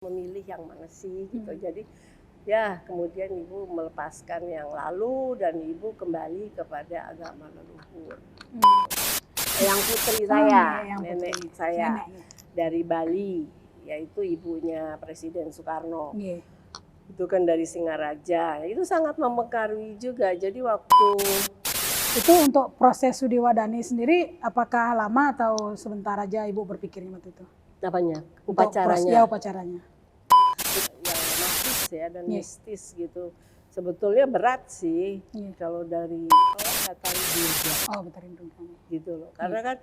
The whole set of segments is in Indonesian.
memilih yang mana sih gitu. Jadi ya kemudian ibu melepaskan yang lalu dan ibu kembali kepada agama leluhur. Yang putri saya, nenek saya dari Bali, yaitu ibunya Presiden Soekarno. Itu kan dari Singaraja. Itu sangat mempengaruhi juga. Jadi waktu itu untuk proses Sudiwadani sendiri, apakah lama atau sebentar aja ibu berpikirnya waktu itu? apanya? Upacaranya. Ya, upacaranya. Ya mastis ya dan mistis gitu. Sebetulnya berat sih kalau dari Batan Durga. Oh, Batarin Durga. Gitu loh. Karena kan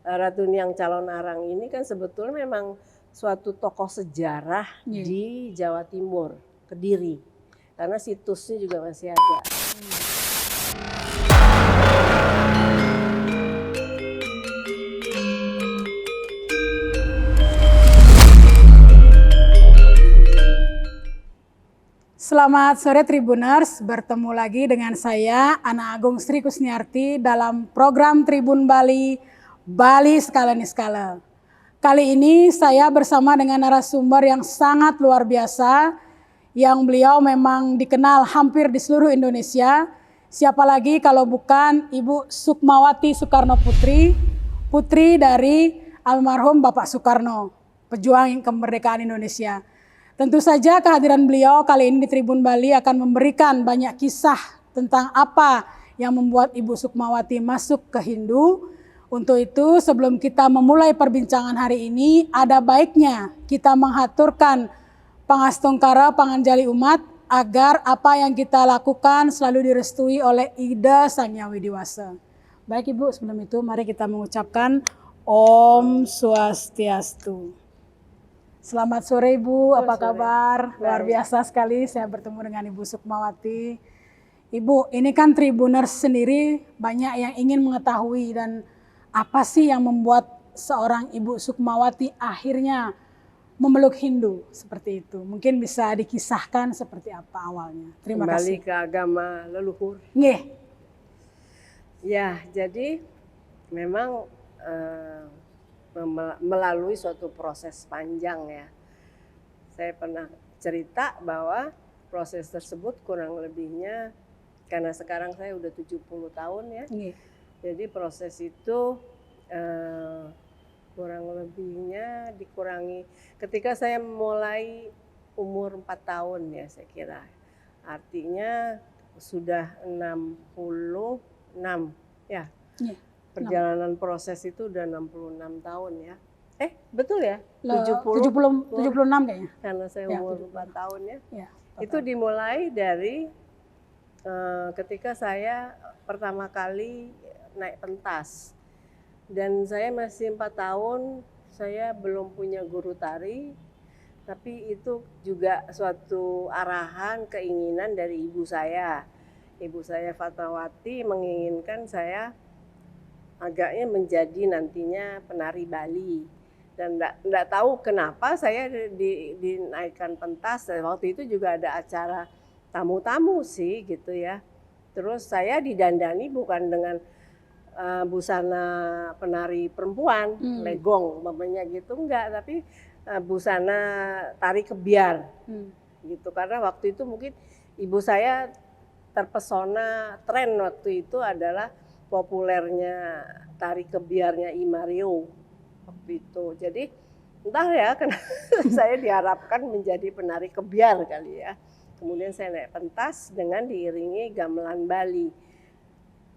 Ratu Niang Calon Arang ini kan sebetulnya memang suatu tokoh sejarah di Jawa Timur, Kediri. Karena situsnya juga masih ada. Selamat sore Tribuners, bertemu lagi dengan saya Ana Agung Sri Kusniarti dalam program Tribun Bali, Bali Skala Niskala. Kali ini saya bersama dengan narasumber yang sangat luar biasa, yang beliau memang dikenal hampir di seluruh Indonesia. Siapa lagi kalau bukan Ibu Sukmawati Soekarno Putri, putri dari almarhum Bapak Soekarno, pejuang kemerdekaan Indonesia. Tentu saja kehadiran beliau kali ini di Tribun Bali akan memberikan banyak kisah tentang apa yang membuat Ibu Sukmawati masuk ke Hindu. Untuk itu sebelum kita memulai perbincangan hari ini, ada baiknya kita menghaturkan pangastungkara panganjali umat agar apa yang kita lakukan selalu direstui oleh Ida Sang Hyang Widi Wasa. Baik Ibu, sebelum itu mari kita mengucapkan Om Swastiastu. Selamat sore Ibu, apa kabar? Luar biasa sekali saya bertemu dengan Ibu Sukmawati. Ibu, ini kan Tribuners sendiri banyak yang ingin mengetahui dan apa sih yang membuat seorang Ibu Sukmawati akhirnya memeluk Hindu seperti itu. Mungkin bisa dikisahkan seperti apa awalnya. Terima kasih. Kembali ke agama leluhur. Nggih. Ya, jadi memang melalui suatu proses panjang ya. Saya pernah cerita bahwa proses tersebut kurang lebihnya, karena sekarang saya udah 70 tahun ya. Jadi proses itu kurang lebihnya dikurangi ketika saya mulai umur 4 tahun ya saya kira. Artinya sudah 66 ya. Perjalanan proses itu udah 66 tahun ya. Betul ya? 76 kayaknya. Karena saya umur 4 tahun ya. Itu tahun. dimulai dari ketika saya pertama kali naik pentas. Dan saya masih 4 tahun, saya belum punya guru tari. Tapi itu juga suatu arahan, keinginan dari ibu saya. Ibu saya Fatmawati menginginkan saya agaknya menjadi nantinya penari Bali. Dan enggak tahu kenapa saya dinaikkan pentas. Waktu itu juga ada acara tamu-tamu sih gitu ya. Terus saya didandani bukan dengan busana penari perempuan, legong umpamanya gitu, enggak. Tapi busana tari kebiar gitu. Karena waktu itu mungkin ibu saya terpesona, tren waktu itu adalah populernya tari kebiarnya Imario waktu itu. Jadi entah ya kenapa saya diharapkan menjadi penari kebiar kali ya. Kemudian saya naik pentas dengan diiringi gamelan Bali.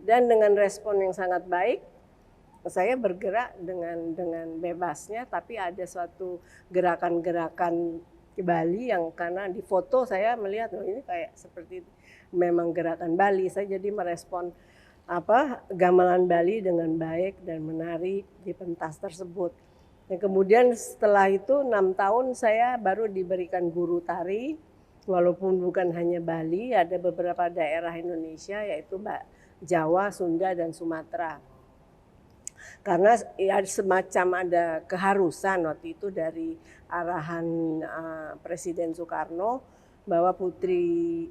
Dan dengan respon yang sangat baik, saya bergerak dengan bebasnya, tapi ada suatu gerakan-gerakan Bali yang karena di foto saya melihat ini kayak seperti memang gerakan Bali. Saya jadi merespon gamelan Bali dengan baik dan menari di pentas tersebut. Dan kemudian setelah itu 6 tahun saya baru diberikan guru tari, walaupun bukan hanya Bali, ada beberapa daerah Indonesia yaitu Jawa, Sunda, dan Sumatera. Karena ya semacam ada keharusan waktu itu dari arahan Presiden Soekarno bahwa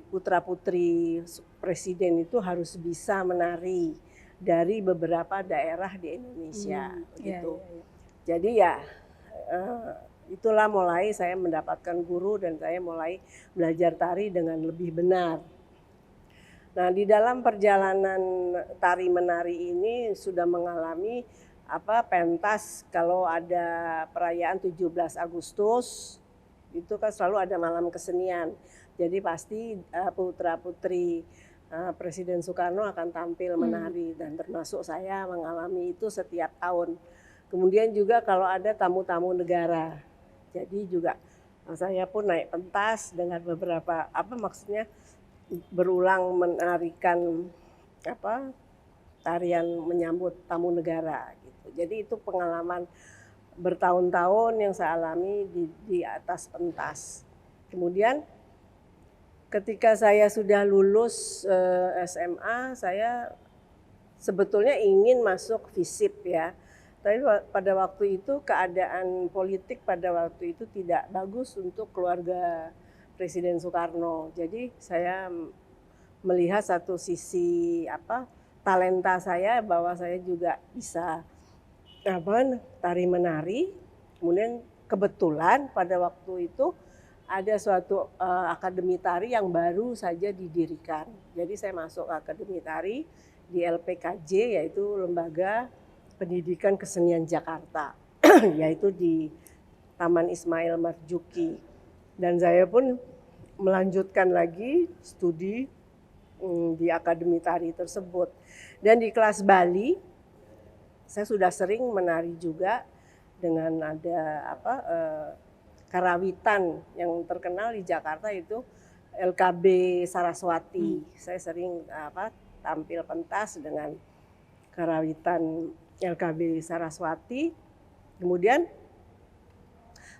putra-putri presiden itu harus bisa menari dari beberapa daerah di Indonesia gitu. Jadi ya itulah mulai saya mendapatkan guru dan saya mulai belajar tari dengan lebih benar. Nah, di dalam perjalanan tari menari ini sudah mengalami pentas. Kalau ada perayaan 17 Agustus itu kan selalu ada malam kesenian. Jadi pasti putra-putri Presiden Soekarno akan tampil menari dan termasuk saya mengalami itu setiap tahun. Kemudian juga kalau ada tamu-tamu negara. Jadi juga saya pun naik pentas dengan beberapa berulang menarikan tarian menyambut tamu negara gitu. Jadi itu pengalaman bertahun-tahun yang saya alami di atas pentas. Kemudian ketika saya sudah lulus SMA, saya sebetulnya ingin masuk FISIP ya. Tapi pada waktu itu keadaan politik pada waktu itu tidak bagus untuk keluarga Presiden Soekarno. Jadi saya melihat satu sisi talenta saya bahwa saya juga bisa tari menari. Kemudian kebetulan pada waktu itu ada suatu akademi tari yang baru saja didirikan. Jadi saya masuk akademi tari di LPKJ, yaitu Lembaga Pendidikan Kesenian Jakarta, yaitu di Taman Ismail Marzuki. Dan saya pun melanjutkan lagi studi di akademi tari tersebut. Dan di kelas Bali, saya sudah sering menari juga dengan ada karawitan yang terkenal di Jakarta itu LKB Saraswati. Saya sering tampil pentas dengan karawitan LKB Saraswati. Kemudian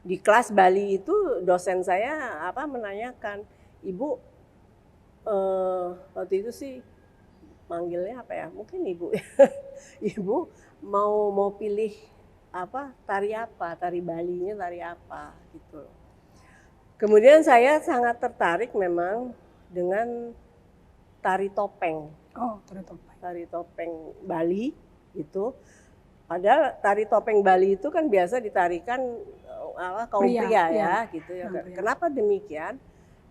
di kelas Bali itu dosen saya menanyakan, Ibu waktu itu sih manggilnya mungkin Ibu Ibu mau pilih tari apa, tari Balinya tari apa gitu. Kemudian saya sangat tertarik memang dengan tari topeng. Oh, tari topeng. Tari topeng Bali itu. Padahal tari topeng Bali itu kan biasa ditarikan kaum pria ya gitu ya. Kenapa demikian?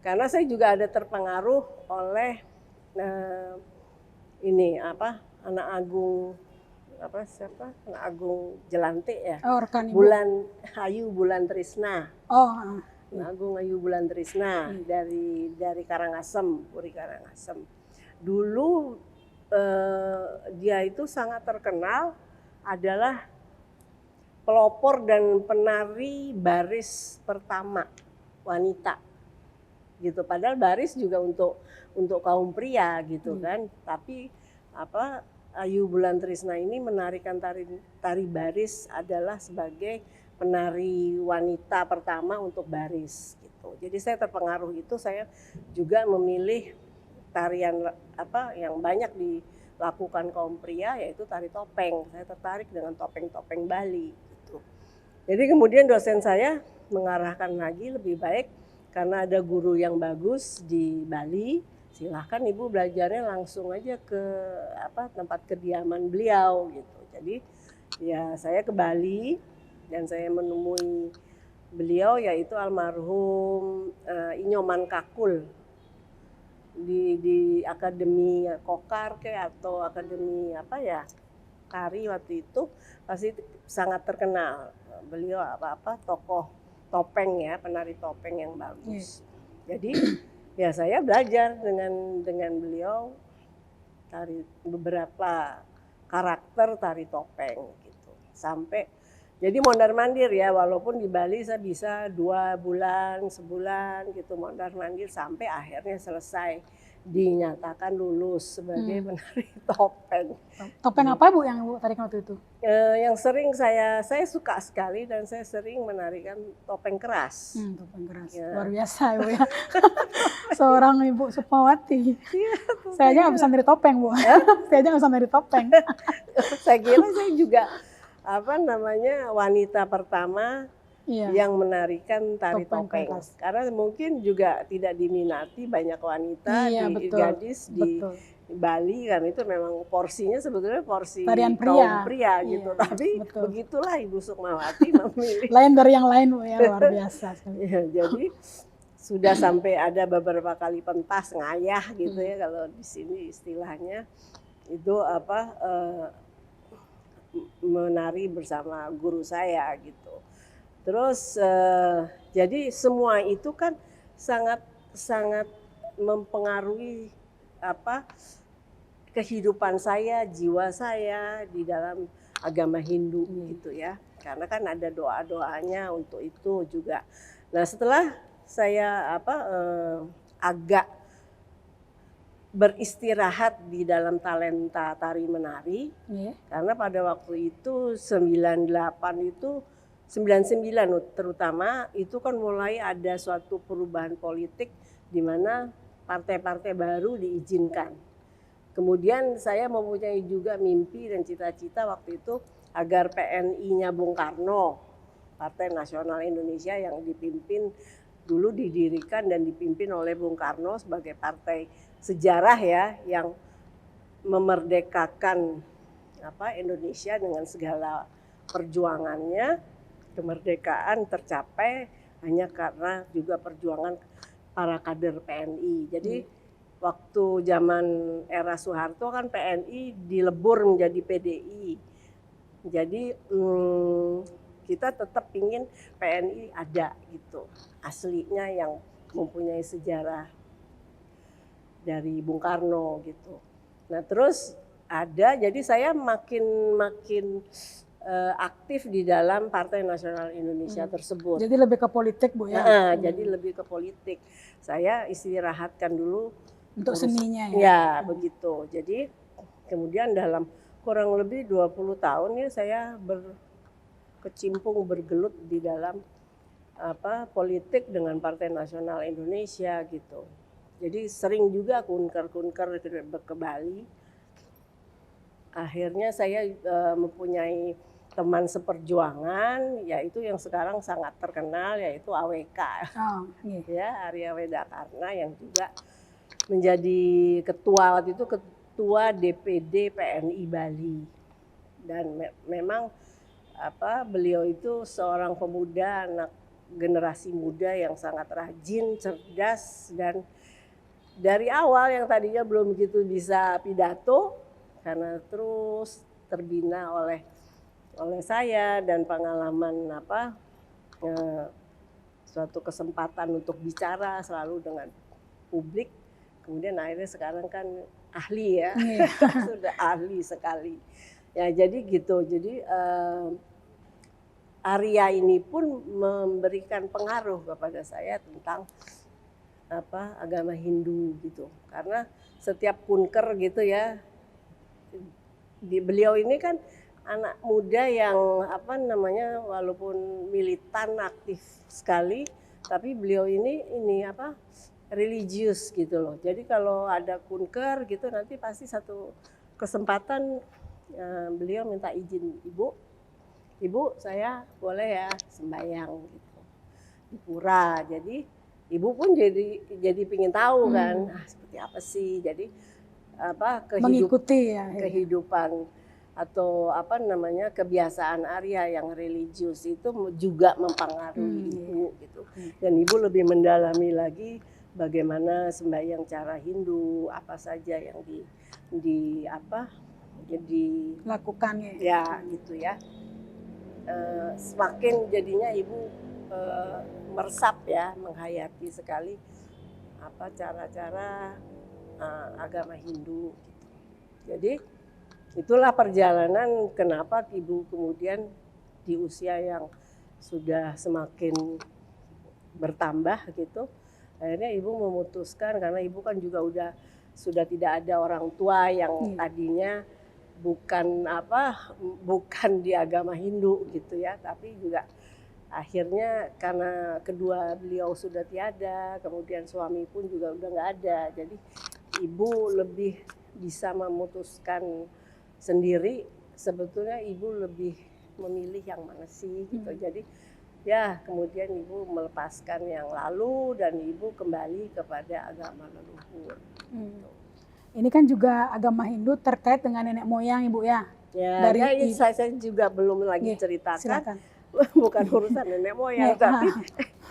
Karena saya juga ada terpengaruh oleh anak agung anak agung Jelante ya. Oh, rekan Ibu. Bulan Trisna. Oh. Anak agung Ayu Bulan Trisna dari Karangasem, Puri Karangasem. Dulu dia itu sangat terkenal adalah pelopor dan penari baris pertama wanita gitu. Padahal baris juga untuk kaum pria gitu kan. Tapi Ayu Bulan Trisna ini menarikan tari baris adalah sebagai penari wanita pertama untuk baris gitu. Jadi saya terpengaruh itu, saya juga memilih tarian yang banyak dilakukan kaum pria, yaitu tari topeng. Saya tertarik dengan topeng-topeng Bali gitu. Jadi kemudian dosen saya mengarahkan lagi, lebih baik karena ada guru yang bagus di Bali, silahkan Ibu belajarnya langsung aja ke tempat kediaman beliau gitu. Jadi ya saya ke Bali dan saya menemui beliau, yaitu almarhum Inyoman Kakul di Akademi Kokar atau Akademi Kari waktu itu pasti sangat terkenal. Beliau tokoh topeng ya, penari topeng yang bagus. Jadi ya saya belajar dengan beliau beberapa karakter tari topeng gitu. Sampai jadi mondar-mandir ya, walaupun di Bali saya bisa 2 bulan, sebulan gitu mondar-mandir sampai akhirnya selesai dinyatakan lulus sebagai penari topeng. Topeng apa Bu yang Ibu tarikan waktu itu? Yang sering saya suka sekali dan saya sering menarikan topeng keras. Topeng keras, luar biasa Ibu ya. Seorang Ibu Sukmawati. Saya aja nggak bisa nari topeng Bu. Saya aja nggak bisa nari topeng. Saya kira saya juga wanita pertama Iya. yang menarikan tari Topeng topeng. pentas. Karena mungkin juga tidak diminati banyak wanita Iya, di betul. gadis di Betul. Bali, kan itu memang porsinya sebetulnya porsi Tarian kaum pria. pria gitu. Iya, Tapi betul. begitulah Ibu Sukmawati memilih. Lain dari yang lain, Bu, ya, luar biasa sekali. Ya, jadi sudah sampai ada beberapa kali pentas ngayah gitu ya, kalau di sini istilahnya itu menari bersama guru saya gitu. Terus jadi semua itu kan sangat sangat mempengaruhi kehidupan saya, jiwa saya di dalam agama Hindu gitu ya. Karena kan ada doa-doanya untuk itu juga. Nah, setelah saya agak beristirahat di dalam talenta tari menari, karena pada waktu itu 98 itu 99 terutama itu kan mulai ada suatu perubahan politik di mana partai-partai baru diizinkan. Kemudian saya mempunyai juga mimpi dan cita-cita waktu itu agar PNI-nya Bung Karno, Partai Nasional Indonesia, yang dulu didirikan dan dipimpin oleh Bung Karno sebagai partai sejarah ya, yang memerdekakan Indonesia dengan segala perjuangannya. Kemerdekaan tercapai hanya karena juga perjuangan para kader PNI. Jadi waktu zaman era Soeharto kan PNI dilebur menjadi PDI. Jadi kita tetap ingin PNI ada gitu, aslinya yang mempunyai sejarah dari Bung Karno gitu. Nah, terus ada, jadi saya makin aktif di dalam Partai Nasional Indonesia tersebut. Jadi lebih ke politik, Bu, ya? Jadi lebih ke politik. Saya istirahatkan dulu untuk seninya ya? Ya, begitu. Jadi kemudian dalam kurang lebih 20 tahun ya saya berkecimpung, bergelut di dalam politik dengan Partai Nasional Indonesia gitu. Jadi sering juga kunker-kunker ke Bali. Akhirnya saya mempunyai teman seperjuangan, yaitu yang sekarang sangat terkenal, yaitu AWK. Ya, Arya Wedakarna, yang juga menjadi ketua waktu itu, ketua DPD PNI Bali. Dan memang beliau itu seorang pemuda, anak generasi muda yang sangat rajin, cerdas, dan dari awal yang tadinya belum begitu bisa pidato, karena terus terbina oleh saya dan pengalaman suatu kesempatan untuk bicara selalu dengan publik. Kemudian akhirnya sekarang kan ahli ya, sudah ahli sekali. Ya, jadi gitu. Jadi Arya ini pun memberikan pengaruh kepada saya tentang agama Hindu gitu. Karena setiap kunker gitu ya, beliau ini kan anak muda yang walaupun militan aktif sekali, tapi beliau ini religius gitu loh. Jadi kalau ada kunker gitu, nanti pasti satu kesempatan beliau minta izin, ibu saya boleh ya sembahyang gitu di pura. Jadi ibu pun jadi pingin tahu kan seperti apa sih. Jadi mengikuti ya, kehidupan atau kebiasaan Arya yang religius itu juga mempengaruhi ibu gitu. Dan ibu lebih mendalami lagi bagaimana sembahyang cara Hindu, apa saja yang dilakukan ya gitu ya. Semakin jadinya ibu meresap ya, menghayati sekali cara-cara agama Hindu gitu. Jadi itulah perjalanan kenapa ibu kemudian di usia yang sudah semakin bertambah gitu, akhirnya ibu memutuskan, karena ibu kan juga sudah tidak ada orang tua yang tadinya bukan di agama Hindu gitu ya, tapi juga akhirnya karena kedua beliau sudah tiada, kemudian suami pun juga udah nggak ada, jadi ibu lebih bisa memutuskan sendiri. Sebetulnya ibu lebih memilih yang mana sih gitu. Jadi Ya, kemudian ibu melepaskan yang lalu dan ibu kembali kepada agama leluhur. Hmm. Ini kan juga agama Hindu terkait dengan nenek moyang Ibu ya. Ya, Dari ya ini saya juga belum lagi Nggih, ceritakan, silakan. bukan urusan nenek moyang, Nggih, tapi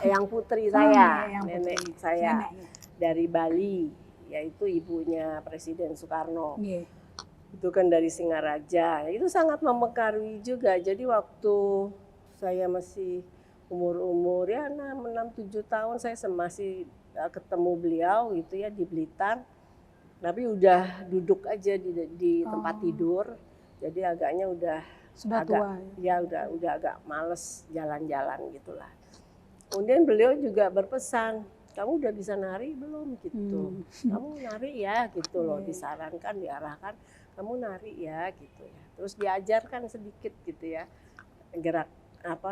yang putri oh saya, nggih, yang nenek putri. saya Nenek. dari Bali, yaitu ibunya Presiden Soekarno. Nggih. Itu kan dari Singaraja. Itu sangat mempengaruhi juga. Jadi waktu saya masih umur ya 6 7 tahun saya masih ketemu beliau gitu ya di Blitar. Tapi udah duduk aja di tempat tidur. Jadi agaknya udah Sudah agak tua. ya udah agak males jalan-jalan gitulah. Kemudian beliau juga berpesan, kamu udah bisa nari belum gitu. Kamu nari ya gitu loh, disarankan, diarahkan, kamu nari ya gitu ya. Terus diajarkan sedikit gitu ya, gerak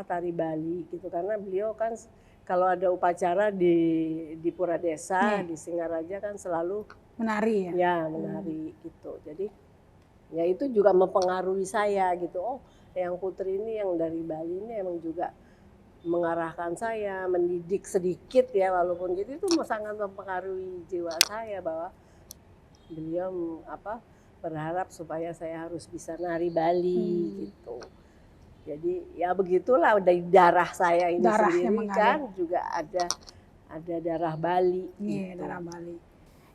tari Bali gitu, karena beliau kan kalau ada upacara di Pura Desa, di Singaraja kan selalu menari ya. Ya, menari gitu. Jadi ya itu juga mempengaruhi saya gitu. Oh, yang putri ini yang dari Bali ini emang juga mengarahkan saya, mendidik sedikit ya walaupun gitu, itu sangat mempengaruhi jiwa saya bahwa beliau berharap supaya saya harus bisa nari Bali gitu. Jadi ya begitulah, dari darah saya ini Darah yang sendiri mengalir. kan juga ada darah Bali. Iya, gitu. darah Bali.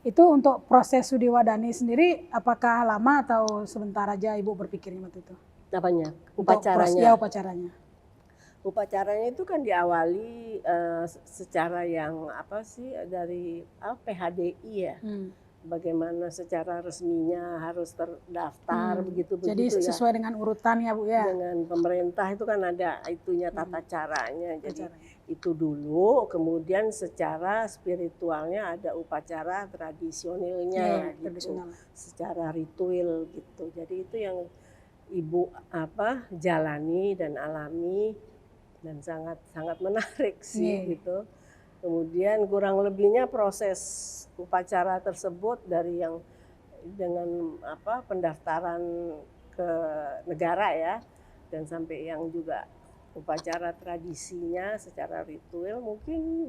Itu untuk proses Sudiwadani sendiri apakah lama atau sebentar aja Ibu berpikirnya waktu itu? Apanya? Untuk Upacaranya. Ya, upacaranya. Upacaranya itu kan diawali secara yang dari PHDI ya. Bagaimana secara resminya harus terdaftar begitu-begitu Jadi ya. sesuai dengan urutan ya Bu ya. Dengan pemerintah itu kan ada itunya tata caranya. Jadi itu dulu, kemudian secara spiritualnya ada upacara tradisionalnya gitu. Tradisional. Secara ritual gitu. Jadi itu yang Ibu jalani dan alami dan sangat menarik sih gitu. Kemudian kurang lebihnya proses upacara tersebut dari yang dengan pendaftaran ke negara ya, dan sampai yang juga upacara tradisinya secara ritual mungkin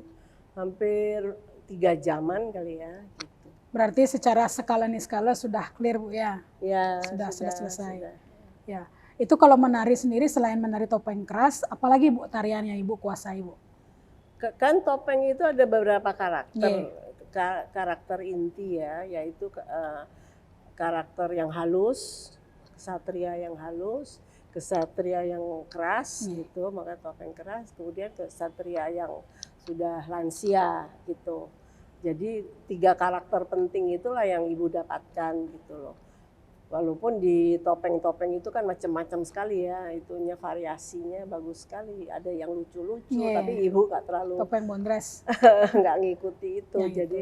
hampir 3 jaman kali ya gitu. Berarti secara skala niskala sudah clear Bu ya? Ya, sudah selesai. Sudah. Ya, itu kalau menari sendiri selain menari topeng keras, apalagi Bu tarian yang Ibu kuasai Bu? Kan topeng itu ada beberapa karakter, karakter inti ya, yaitu karakter yang halus, kesatria yang halus, kesatria yang keras gitu, maka topeng keras, kemudian kesatria yang sudah lansia gitu. Jadi 3 karakter penting itulah yang Ibu dapatkan gitu loh. Walaupun di topeng-topeng itu kan macam-macam sekali ya, itunya variasinya bagus sekali. Ada yang lucu-lucu, tapi Ibu nggak terlalu topeng bondres nggak ngikuti itu. Jadi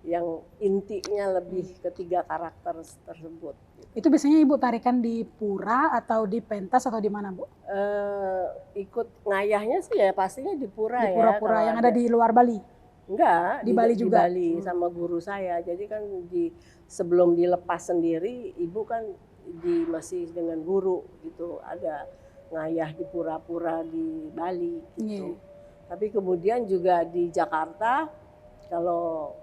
yang intinya lebih ke 3 karakter tersebut. Gitu. Itu biasanya Ibu tarikan di pura atau di pentas atau di mana Bu? Ikut ngayahnya sih ya pastinya di pura ya. Di pura-pura yang ada di luar Bali? Enggak, di Bali juga. Di Bali sama guru saya. Jadi kan sebelum dilepas sendiri, Ibu kan masih dengan guru gitu. Ada ngayah di pura-pura di Bali gitu. Tapi kemudian juga di Jakarta, kalau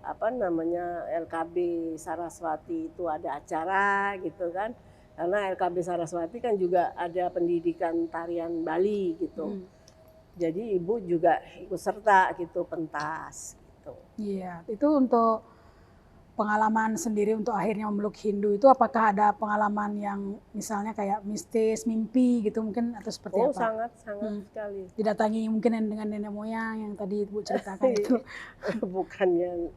LKB Saraswati itu ada acara gitu kan. Karena LKB Saraswati kan juga ada pendidikan tarian Bali gitu. Jadi Ibu juga ikut serta gitu, pentas gitu. Iya, itu untuk pengalaman sendiri untuk akhirnya memeluk Hindu itu apakah ada pengalaman yang misalnya kayak mistis, mimpi gitu mungkin atau seperti apa? Oh, sangat sekali. Didatangi mungkin dengan nenek moyang yang tadi Ibu ceritakan itu. Bukannya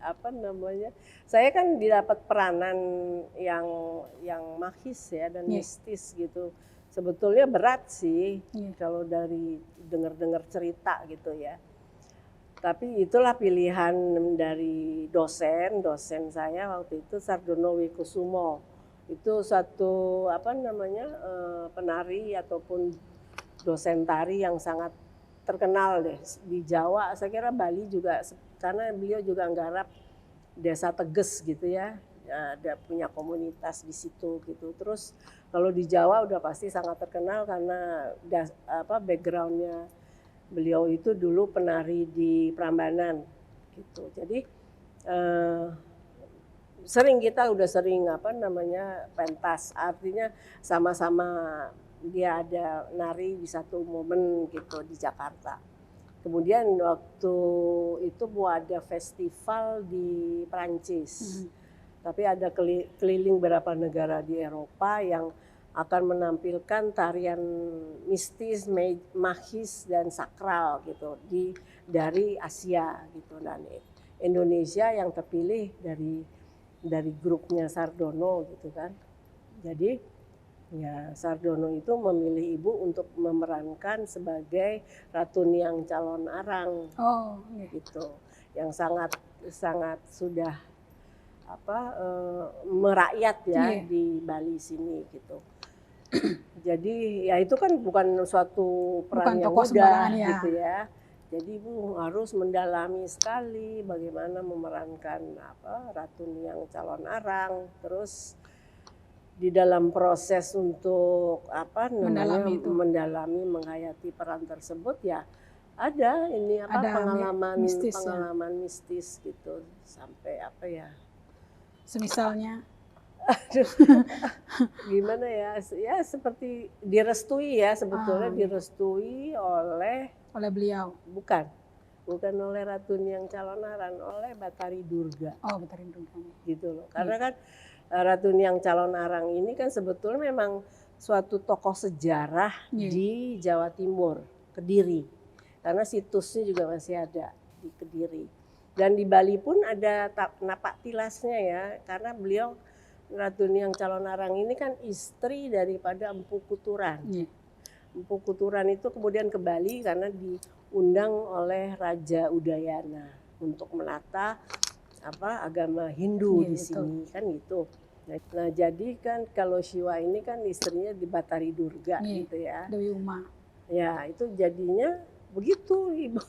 saya kan didapat peranan yang magis ya dan mistis gitu. Sebetulnya berat sih kalau dari dengar-dengar cerita gitu ya. Tapi itulah pilihan dari dosen saya waktu itu, Sardono Wikusumo. Itu satu penari ataupun dosen tari yang sangat terkenal deh di Jawa. Saya kira Bali juga, karena beliau juga nggarap Desa Teges gitu ya. Ada punya komunitas di situ gitu. Terus kalau di Jawa udah pasti sangat terkenal karena backgroundnya Beliau itu dulu penari di Prambanan gitu. Jadi udah sering pentas, artinya sama-sama dia ada nari di satu momen gitu di Jakarta. Kemudian waktu itu ada festival di Prancis, tapi ada keliling beberapa negara di Eropa yang akan menampilkan tarian mistis, magis dan sakral gitu dari Asia gitu. Dan Indonesia yang terpilih dari grupnya Sardono gitu kan. Jadi ya Sardono itu memilih Ibu untuk memerankan sebagai Ratu Niang Calon Arang. Oh, gitu. Yang sangat sudah merakyat ya di Bali sini gitu. Jadi ya itu kan bukan suatu peran yang mudah gitu ya. Jadi Ibu harus mendalami sekali bagaimana memerankan Ratu Niang Calon Arang, terus di dalam proses untuk mendalami menghayati peran tersebut ya ada pengalaman mistis gitu sampai semisalnya gimana ya seperti direstui ya sebetulnya direstui oleh beliau, bukan oleh Ratu Niang Calon Arang, oleh Bathari Durga. Bathari Durga gitu loh, karena kan Ratu Niang Calon Arang ini kan sebetulnya memang suatu tokoh sejarah di Jawa Timur, Kediri, karena situsnya juga masih ada di Kediri. Dan di Bali pun ada napak tilasnya ya, karena beliau Ratu Niang Calon Arang ini kan istri daripada Empu Kuturan. Empu Kuturan itu kemudian ke Bali karena diundang oleh Raja Udayana untuk menata agama Hindu di sini kan gitu. Nah jadi kan kalau Siwa ini kan istrinya di Bathari Durga gitu ya. Dewi Uma. Ya itu jadinya begitu Ibu.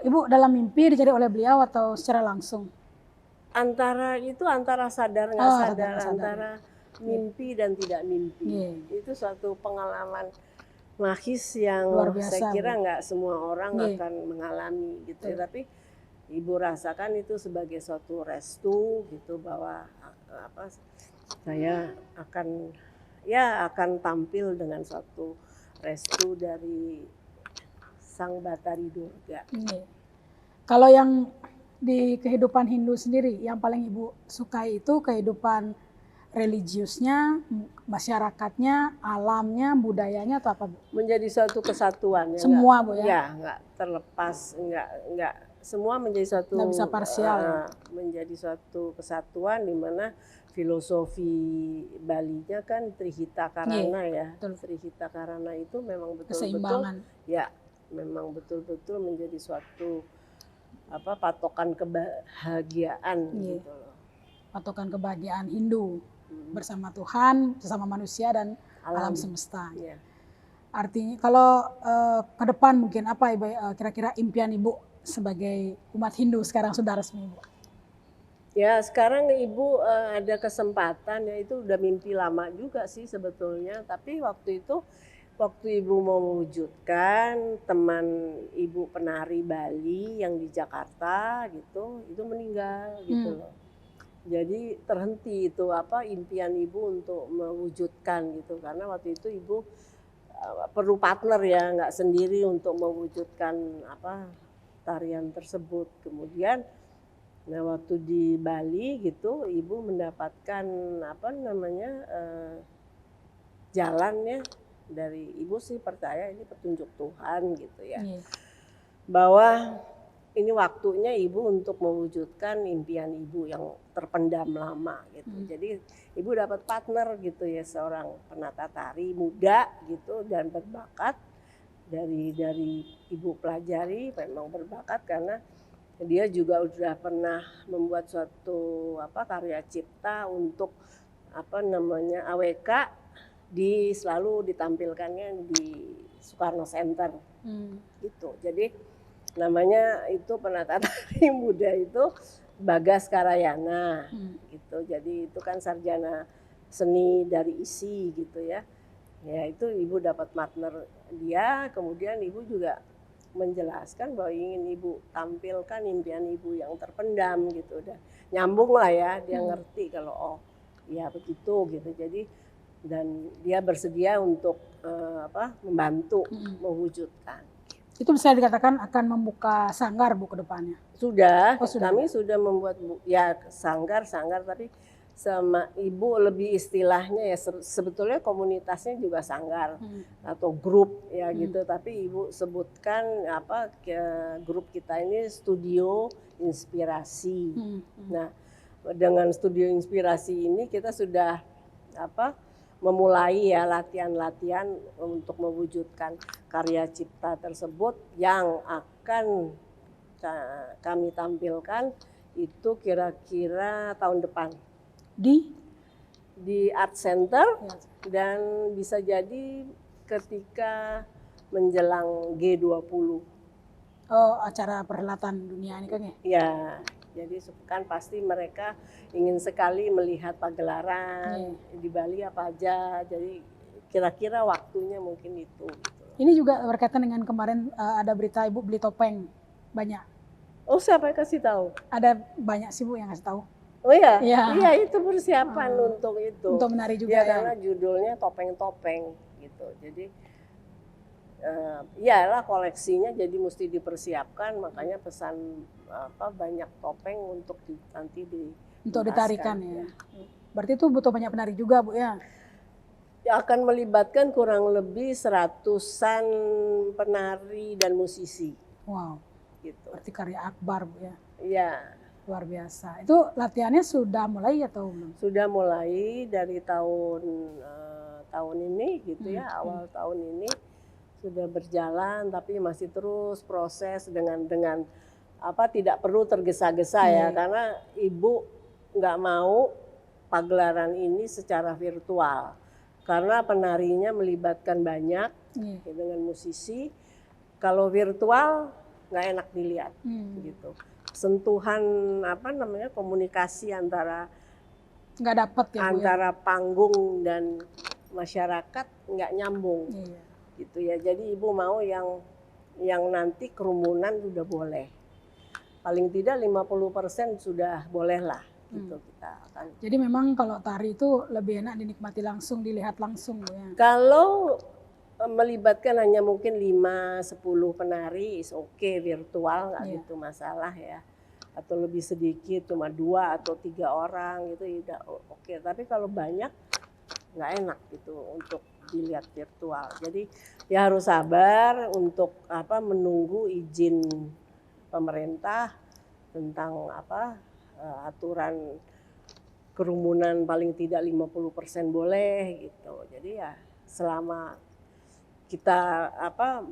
Ibu dalam mimpi dicari oleh beliau atau secara langsung? Antara sadar nggak sadar, antara mimpi dan tidak mimpi. Itu suatu pengalaman magis yang saya kira nggak semua orang akan mengalami gitu ya. Tapi Ibu rasakan itu sebagai suatu restu gitu bahwa saya akan tampil dengan suatu restu dari Sang Bathari Durga. Kalau yang di kehidupan Hindu sendiri yang paling Ibu sukai itu kehidupan religiusnya, masyarakatnya, alamnya, budayanya atau apa Bu? Menjadi suatu kesatuan ya. Semua Bu ya? Ya, nggak terlepas, nggak semua menjadi suatu, nggak bisa parsial. Menjadi suatu kesatuan di mana filosofi Balinya kan Trihita Karana ya. Trihita Karana itu memang betul-betul ya, memang betul-betul menjadi suatu patokan kebahagiaan gitu loh. Patokan kebahagiaan Hindu bersama Tuhan, bersama manusia dan alam semesta. Artinya kalau ke depan mungkin apa Ibu kira-kira impian Ibu sebagai umat Hindu sekarang sudah resmi Ibu? Ya sekarang Ibu ada kesempatan ya, itu udah mimpi lama juga sih sebetulnya, tapi waktu Ibu mau mewujudkan, teman Ibu penari Bali yang di Jakarta gitu, itu meninggal gitu loh. Jadi terhenti itu impian Ibu untuk mewujudkan gitu, karena waktu itu Ibu perlu partner ya, nggak sendiri untuk mewujudkan tarian tersebut. Kemudian waktu di Bali gitu Ibu mendapatkan jalannya dari Ibu sih percaya ini petunjuk Tuhan gitu ya. Bahwa ini waktunya Ibu untuk mewujudkan impian Ibu yang terpendam lama gitu. Jadi Ibu dapat partner gitu ya, seorang penata tari muda gitu dan berbakat. Dari Ibu pelajari memang berbakat karena dia juga sudah pernah membuat suatu karya cipta untuk AWK selalu ditampilkannya di Soekarno Center gitu. Jadi namanya itu penata tari muda itu Bagas Karayana gitu. Jadi itu kan sarjana seni dari ISI gitu ya. Ya itu Ibu dapat partner dia, kemudian Ibu juga menjelaskan bahwa ingin ibu tampilkan impian ibu yang terpendam gitu, udah nyambung lah ya, dia ngerti kalau oh ya begitu gitu. Jadi dan dia bersedia untuk membantu mewujudkan. Itu bisa dikatakan akan membuka sanggar Bu ke depannya. Sudah, Oh, sudah. kami sudah membuat ya sanggar tapi sama ibu lebih istilahnya ya sebetulnya komunitasnya juga sanggar atau grup ya gitu, tapi ibu sebutkan grup kita ini studio inspirasi. Nah, dengan studio inspirasi ini kita sudah memulai ya latihan-latihan untuk mewujudkan karya cipta tersebut yang akan kami tampilkan itu kira-kira tahun depan di Art Center dan bisa jadi ketika menjelang G20. Oh, acara perhelatan dunia ini kan ya? Ya, jadi kan pasti mereka ingin sekali melihat pagelaran di Bali apa aja. Jadi kira-kira waktunya mungkin itu. Gitu. Ini juga berkaitan dengan kemarin ada berita Ibu beli topeng banyak. Oh, siapa yang kasih tahu? Ada banyak sih Bu yang kasih tahu. Oh ya, iya itu persiapan untuk itu. Untuk menari juga ya. Karena judulnya topeng-topeng gitu. Jadi iyalah koleksinya jadi mesti dipersiapkan, makanya pesan banyak topeng untuk nanti untuk ditarikan ya. Berarti itu butuh banyak penari juga Bu ya? Akan melibatkan kurang lebih 100-an penari dan musisi. Wow. Gitu. Berarti karya akbar Bu ya? Iya. Luar biasa. Itu latihannya sudah mulai atau belum? Sudah mulai dari tahun ini gitu ya, awal tahun ini sudah berjalan, tapi masih terus proses dengan tidak perlu tergesa-gesa ya, karena ibu nggak mau pagelaran ini secara virtual karena penarinya melibatkan banyak dengan musisi. Kalau virtual nggak enak dilihat gitu. Sentuhan komunikasi antara nggak dapat ya, antara panggung dan masyarakat nggak nyambung. Gitu ya. Jadi ibu mau yang nanti kerumunan sudah boleh. Paling tidak 50% sudah boleh lah gitu kita akan. Jadi memang kalau tari itu lebih enak dinikmati langsung, dilihat langsung Bu ya. Kalau melibatkan hanya mungkin 5-10 penari is oke, virtual nggak gitu masalah ya. Atau lebih sedikit cuma 2 atau 3 orang gitu ya oke. Tapi kalau banyak nggak enak gitu untuk dilihat virtual. Jadi ya harus sabar untuk menunggu izin pemerintah tentang aturan kerumunan paling tidak 50% boleh gitu. Jadi ya selama kita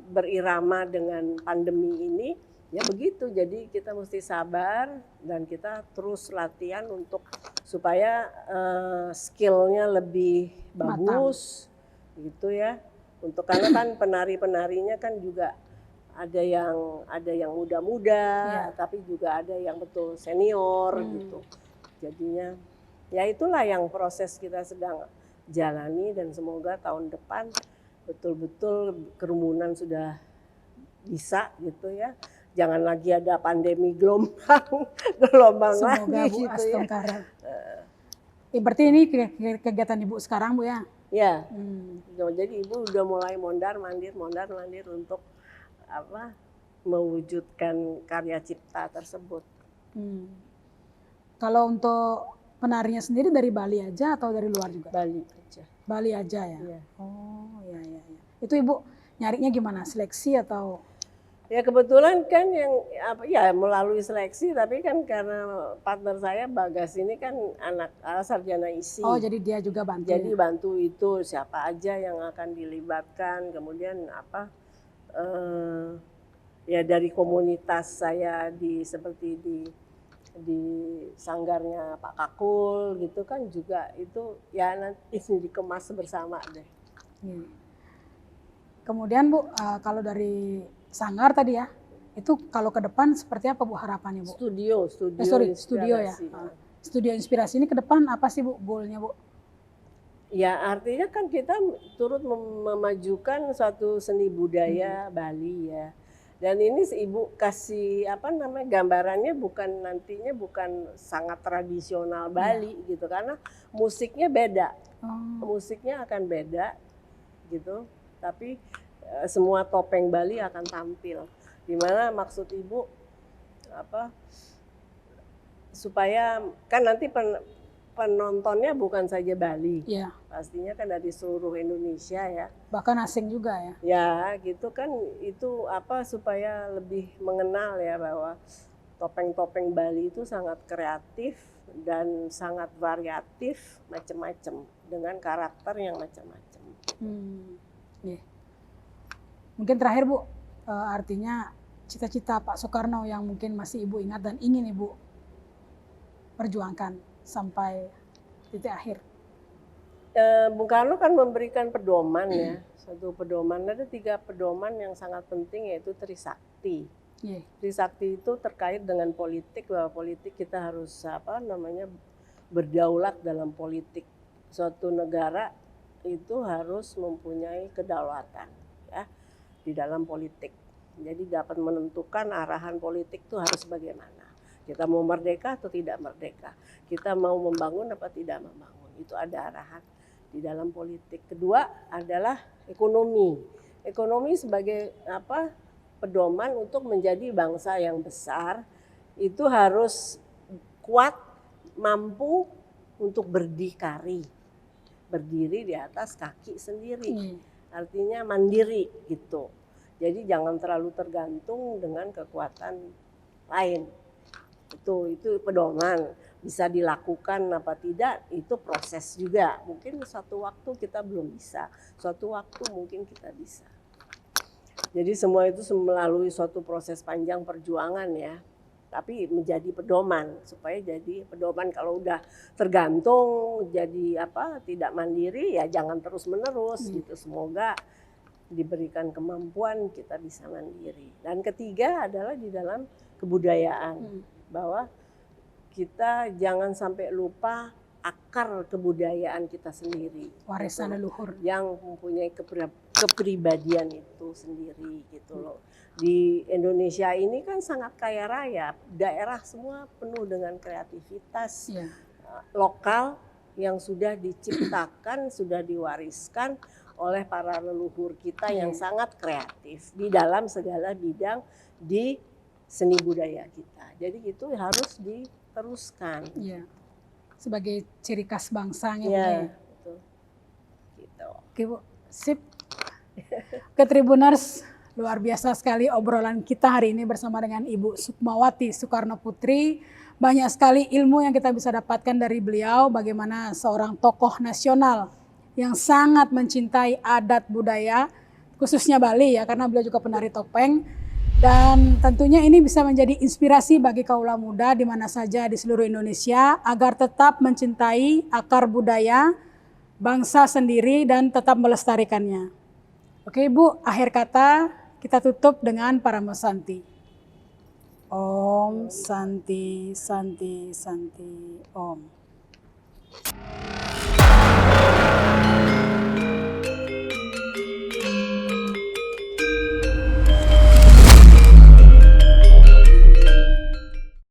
berirama dengan pandemi ini ya begitu. Jadi kita mesti sabar dan kita terus latihan untuk supaya skillnya lebih bagus gitu ya. Untuk karena kan penari-penarinya kan juga ada yang muda-muda, tapi juga ada yang betul senior gitu. Jadinya ya itulah yang proses kita sedang jalani dan semoga tahun depan betul-betul kerumunan sudah bisa gitu ya. Jangan lagi ada pandemi gelombang Semoga lagi Bu gitu ya. Berarti ini kegiatan Ibu sekarang Bu ya? Ya. Jadi Ibu udah mulai mondar-mandir untuk mewujudkan karya cipta tersebut. Kalau untuk penarinya sendiri dari Bali aja atau dari luar juga? Bali aja. Bali aja ya? Ya. Oh ya. Itu Ibu nyarinya gimana? Seleksi atau? Ya kebetulan kan yang melalui seleksi, tapi kan karena partner saya Bagas ini kan anak sarjana ISI. Oh jadi dia juga bantu. Jadi bantu itu siapa aja yang akan dilibatkan, kemudian ya dari komunitas saya seperti di sanggarnya Pak Kakul gitu kan juga itu ya nanti dikemas bersama deh. Kemudian Bu, kalau dari sanggar tadi ya, itu kalau ke depan seperti apa Bu harapannya Bu? Studio ya. Studio inspirasi ini ke depan apa sih Bu goalnya Bu? Ya artinya kan kita turut memajukan suatu seni budaya Bali ya. Dan ini ibu kasih apa namanya gambarannya nantinya bukan sangat tradisional Bali gitu, karena musiknya beda, musiknya akan beda gitu. Tapi semua topeng Bali akan tampil. Dimana maksud ibu apa? Supaya kan nanti penontonnya bukan saja Bali, Iya. pastinya kan dari seluruh Indonesia ya. Bahkan asing juga ya. Ya gitu kan, itu apa supaya lebih mengenal ya bahwa topeng-topeng Bali itu sangat kreatif dan sangat variatif, macam-macam dengan karakter yang macam-macam. Yeah. Mungkin terakhir Bu, artinya cita-cita Pak Soekarno yang mungkin masih Ibu ingat dan ingin Ibu perjuangkan sampai titik akhir. Bung Karno kan memberikan pedoman ya, satu pedoman, ada 3 pedoman yang sangat penting, yaitu Trisakti. Yeah. Trisakti itu terkait dengan politik, bahwa politik kita harus apa namanya berdaulat dalam politik. Suatu negara itu harus mempunyai kedaulatan ya di dalam politik. Jadi dapat menentukan arahan politik itu harus bagaimana. Kita mau merdeka atau tidak merdeka. Kita mau membangun apa tidak membangun. Itu ada arahan di dalam politik. Kedua adalah ekonomi. Ekonomi sebagai apa? Pedoman untuk menjadi bangsa yang besar itu harus kuat, mampu untuk berdikari. Berdiri di atas kaki sendiri. Artinya mandiri gitu. Jadi jangan terlalu tergantung dengan kekuatan lain. Itu pedoman, bisa dilakukan apa tidak itu proses juga. Mungkin suatu waktu kita belum bisa, suatu waktu mungkin kita bisa. Jadi semua itu melalui suatu proses panjang perjuangan ya. Tapi menjadi pedoman, supaya jadi pedoman. Kalau udah tergantung jadi apa tidak mandiri ya jangan terus menerus gitu. Semoga diberikan kemampuan kita bisa mandiri. Dan ketiga adalah di dalam kebudayaan. Bahwa kita jangan sampai lupa akar kebudayaan kita sendiri. Warisan leluhur. Yang mempunyai kepribadian itu sendiri gitu loh. Di Indonesia ini kan sangat kaya raya. Daerah semua penuh dengan kreativitas lokal yang sudah diciptakan, sudah diwariskan oleh para leluhur kita yang sangat kreatif di dalam segala bidang di seni budaya kita. Jadi itu harus diteruskan. Iya. Sebagai ciri khas bangsanya. Iya, betul. Gitu. Oke Bu, sip. Ke Tribuners, luar biasa sekali obrolan kita hari ini bersama dengan Ibu Sukmawati Soekarno Putri. Banyak sekali ilmu yang kita bisa dapatkan dari beliau, bagaimana seorang tokoh nasional yang sangat mencintai adat budaya, khususnya Bali ya, karena beliau juga penari topeng. Dan tentunya ini bisa menjadi inspirasi bagi kaula muda di mana saja di seluruh Indonesia agar tetap mencintai akar budaya bangsa sendiri dan tetap melestarikannya. Oke Ibu, akhir kata kita tutup dengan Parama Santi. Om Santi Santi Santi Om.